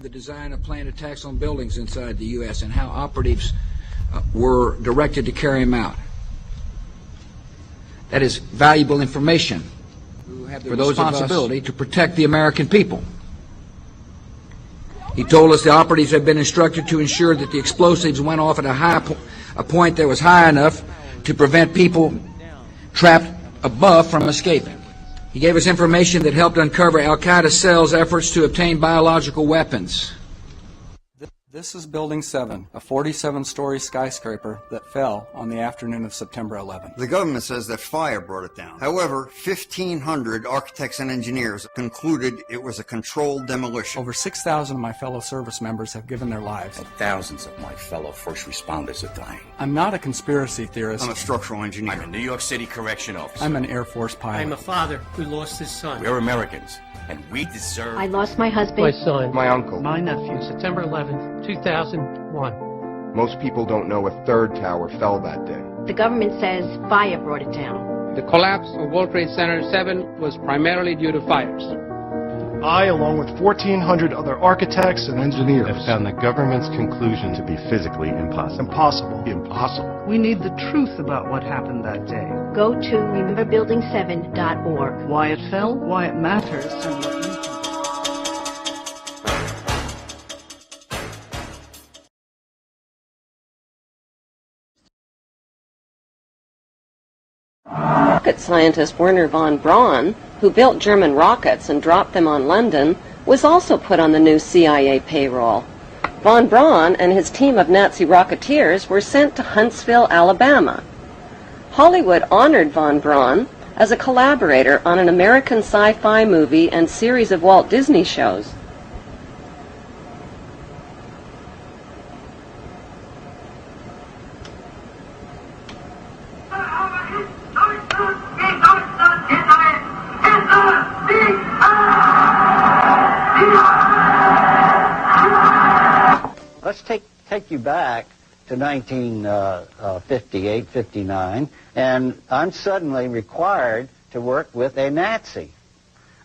The design of planned attacks on buildings inside the U.S. and how operatives were directed to carry them out. That is valuable information for those responsibility to protect the American people. He told us the operatives had been instructed to ensure that the explosives went off at a point that was high enough to prevent people trapped above from escaping. He gave us information that helped uncover Al-Qaeda cells' efforts to obtain biological weapons. This is Building 7, a 47-story skyscraper that fell on the afternoon of September 11th. The government says that fire brought it down. However, 1,500 architects and engineers concluded it was a controlled demolition. Over 6,000 of my fellow service members have given their lives. And thousands of my fellow first responders are dying. I'm not a conspiracy theorist. I'm a structural engineer. I'm a New York City correction officer. I'm an Air Force pilot. I'm a father who lost his son. We're Americans, and we deserve... I lost my husband. My son. My uncle. My nephew. September 11th, 2001. Most people don't know a third tower fell that day. The government says fire brought it down. The collapse of World Trade Center 7 was primarily due to fires. I, along with 1,400 other architects and engineers, have found the government's conclusion to be physically impossible. Impossible. We need the truth about what happened that day. Go to rememberbuilding7.org. Why it fell, why it matters, and what you can do. Rocket scientist Wernher von Braun, who built German rockets and dropped them on London, was also put on the new CIA payroll. Von Braun and his team of Nazi rocketeers were sent to Huntsville, Alabama. Hollywood honored von Braun as a collaborator on an American sci-fi movie and series of Walt Disney shows. Let's take you back to 1958, 59, and I'm suddenly required to work with a Nazi.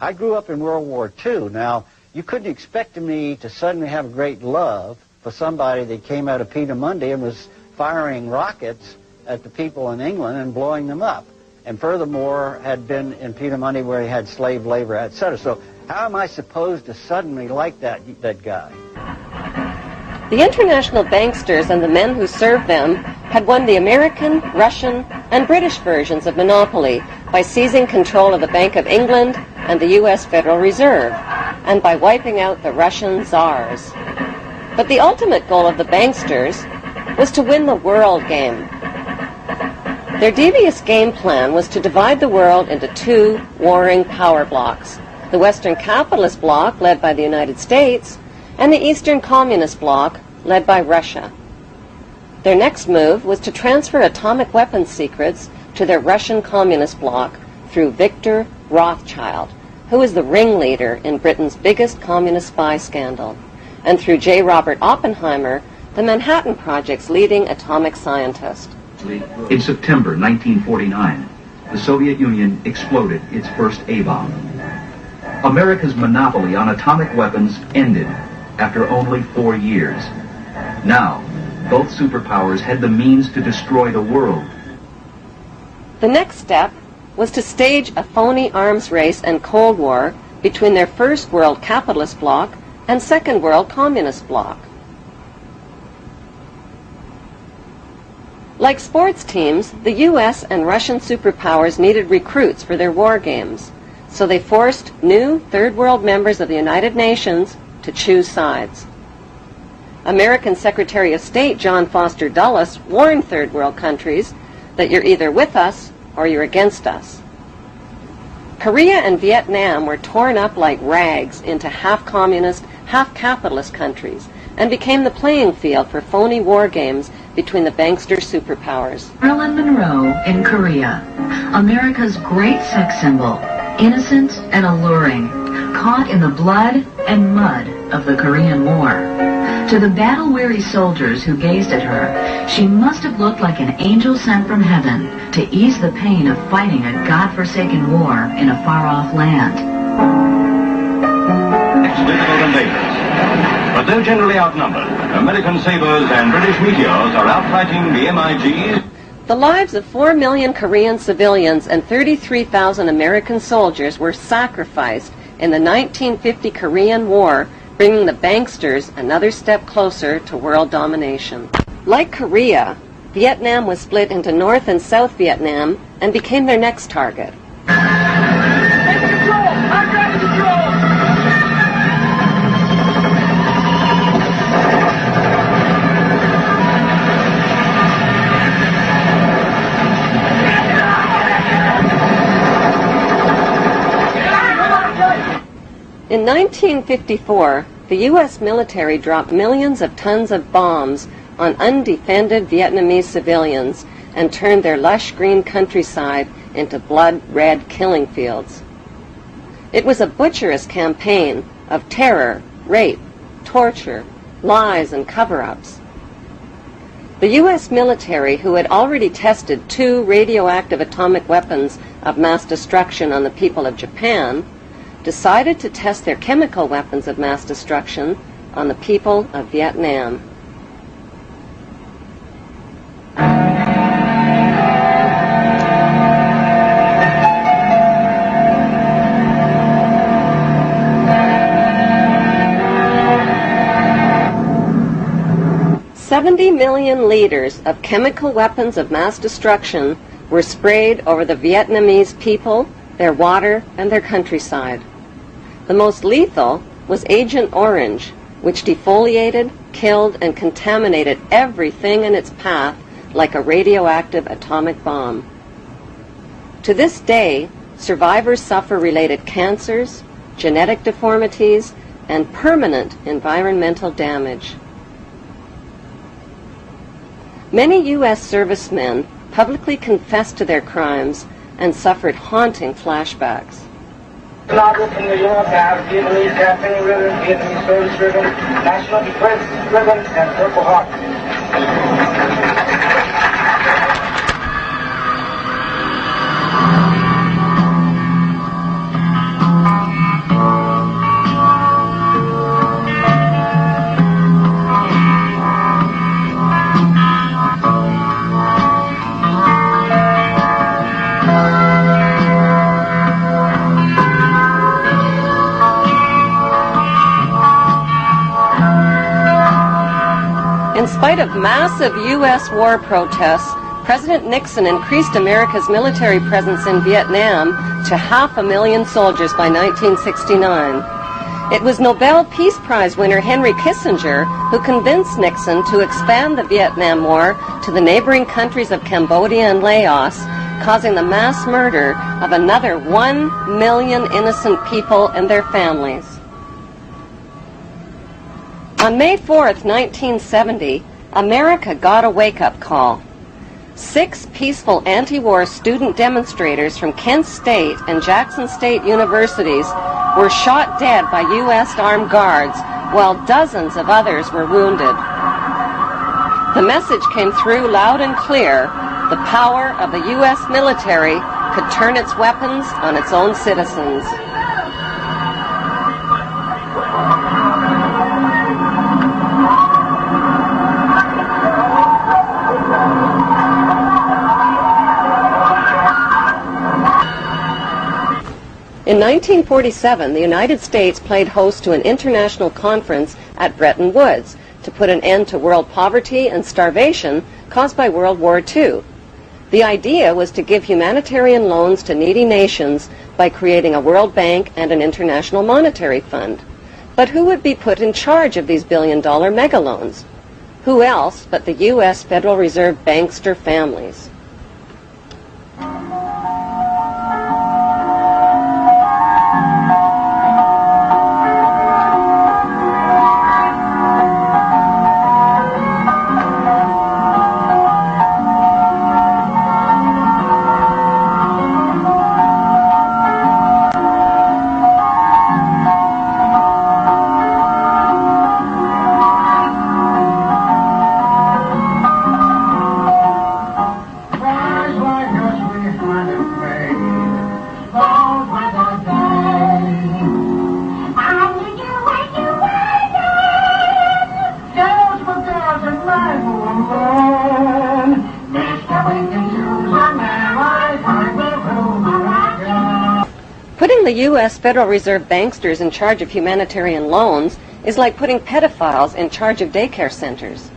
I grew up in World War II. Now, you couldn't expect me to suddenly have a great love for somebody that came out of Petermundy and was firing rockets at the people in England and blowing them up. And furthermore, had been in Petermundy where he had slave labor, etc. So how am I supposed to suddenly like that guy? The international banksters and the men who served them had won the American, Russian, and British versions of monopoly by seizing control of the Bank of England and the U.S. Federal Reserve, and by wiping out the Russian czars. But the ultimate goal of the banksters was to win the world game. Their devious game plan was to divide the world into two warring power blocks: the Western capitalist bloc, led by the United States, and the Eastern Communist Bloc, led by Russia. Their next move was to transfer atomic weapons secrets to their Russian Communist Bloc through Victor Rothschild, who was the ringleader in Britain's biggest communist spy scandal, and through J. Robert Oppenheimer, the Manhattan Project's leading atomic scientist. In September 1949, the Soviet Union exploded its first A-bomb. America's monopoly on atomic weapons ended after only 4 years. Now, both superpowers had the means to destroy the world. The next step was to stage a phony arms race and Cold War between their First World Capitalist Bloc and Second World Communist Bloc. Like sports teams, the U.S. and Russian superpowers needed recruits for their war games, so they forced new Third World members of the United Nations to choose sides. American Secretary of State John Foster Dulles warned Third World countries that you're either with us or you're against us. Korea and Vietnam were torn up like rags into half-communist, half-capitalist countries and became the playing field for phony war games between the bankster superpowers. Marilyn Monroe in Korea, America's great sex symbol, innocent and alluring, caught in the blood and mud of the Korean War. To the battle-weary soldiers who gazed at her, she must have looked like an angel sent from heaven to ease the pain of fighting a God-forsaken war in a far-off land. Next to the neighbors. So generally outnumbered, American sabers and British meteors are outfighting the MiGs. The lives of 4 million Korean civilians and 33,000 American soldiers were sacrificed in the 1950 Korean War, bringing the banksters another step closer to world domination. Like Korea, Vietnam was split into North and South Vietnam and became their next target. In 1954, the U.S. military dropped millions of tons of bombs on undefended Vietnamese civilians and turned their lush green countryside into blood-red killing fields. It was a butcherous campaign of terror, rape, torture, lies, and cover-ups. The U.S. military, who had already tested 2 radioactive atomic weapons of mass destruction on the people of Japan, decided to test their chemical weapons of mass destruction on the people of Vietnam. $70 million liters of chemical weapons of mass destruction were sprayed over the Vietnamese people, their water, and their countryside. The most lethal was Agent Orange, which defoliated, killed, and contaminated everything in its path like a radioactive atomic bomb. To this day, survivors suffer related cancers, genetic deformities, and permanent environmental damage. Many U.S. servicemen publicly confessed to their crimes and suffered haunting flashbacks. From the U.S. have Vietnamese campaign ribbon, Vietnamese service ribbon, National Defense ribbon, and Purple Heart. In spite of massive U.S. war protests, President Nixon increased America's military presence in Vietnam to 500,000 soldiers by 1969. It was Nobel Peace Prize winner Henry Kissinger who convinced Nixon to expand the Vietnam War to the neighboring countries of Cambodia and Laos, causing the mass murder of another 1 million innocent people and their families. On May 4th, 1970, America got a wake-up call. 6 peaceful anti-war student demonstrators from Kent State and Jackson State universities were shot dead by U.S. armed guards, while dozens of others were wounded. The message came through loud and clear: the power of the U.S. military could turn its weapons on its own citizens. In 1947, the United States played host to an international conference at Bretton Woods to put an end to world poverty and starvation caused by World War II. The idea was to give humanitarian loans to needy nations by creating a World Bank and an International Monetary Fund. But who would be put in charge of these billion-dollar megaloans? Who else but the U.S. Federal Reserve bankster families? Putting the U.S. Federal Reserve banksters in charge of humanitarian loans is like putting pedophiles in charge of daycare centers.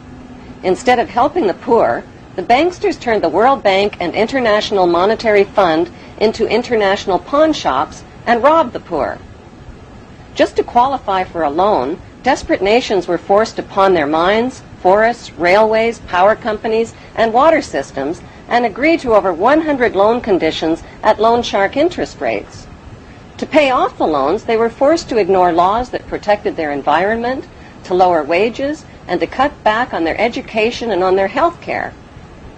Instead of helping the poor, the banksters turned the World Bank and International Monetary Fund into international pawn shops and robbed the poor. Just to qualify for a loan, desperate nations were forced to pawn their mines, forests, railways, power companies, and water systems, and agree to over 100 loan conditions at loan shark interest rates. To pay off the loans, they were forced to ignore laws that protected their environment, to lower wages, and to cut back on their education and on their health care.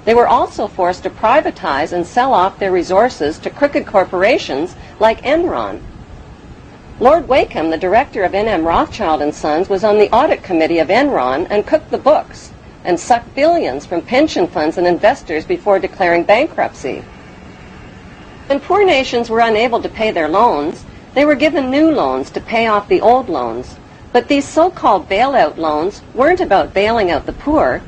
They were also forced to privatize and sell off their resources to crooked corporations like Enron. Lord Wakeham, the director of N.M. Rothschild & Sons, was on the audit committee of Enron and cooked the books and sucked billions from pension funds and investors before declaring bankruptcy. When poor nations were unable to pay their loans, they were given new loans to pay off the old loans. But these so-called bailout loans weren't about bailing out the poor.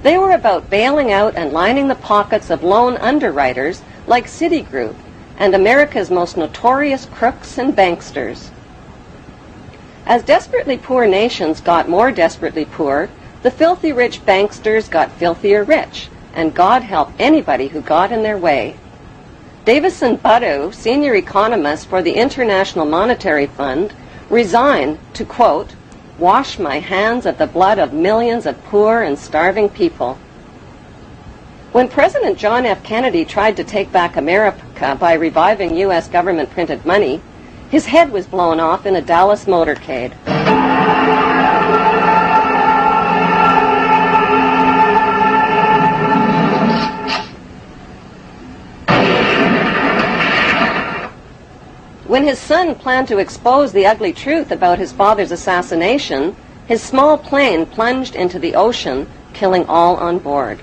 They were about bailing out and lining the pockets of loan underwriters like Citigroup and America's most notorious crooks and banksters. As desperately poor nations got more desperately poor, the filthy rich banksters got filthier rich, and God help anybody who got in their way. Davison Buttu, senior economist for the International Monetary Fund, resigned to, quote, wash my hands of the blood of millions of poor and starving people. When President John F. Kennedy tried to take back America by reviving U.S. government-printed money, his head was blown off in a Dallas motorcade. When his son planned to expose the ugly truth about his father's assassination, his small plane plunged into the ocean, killing all on board.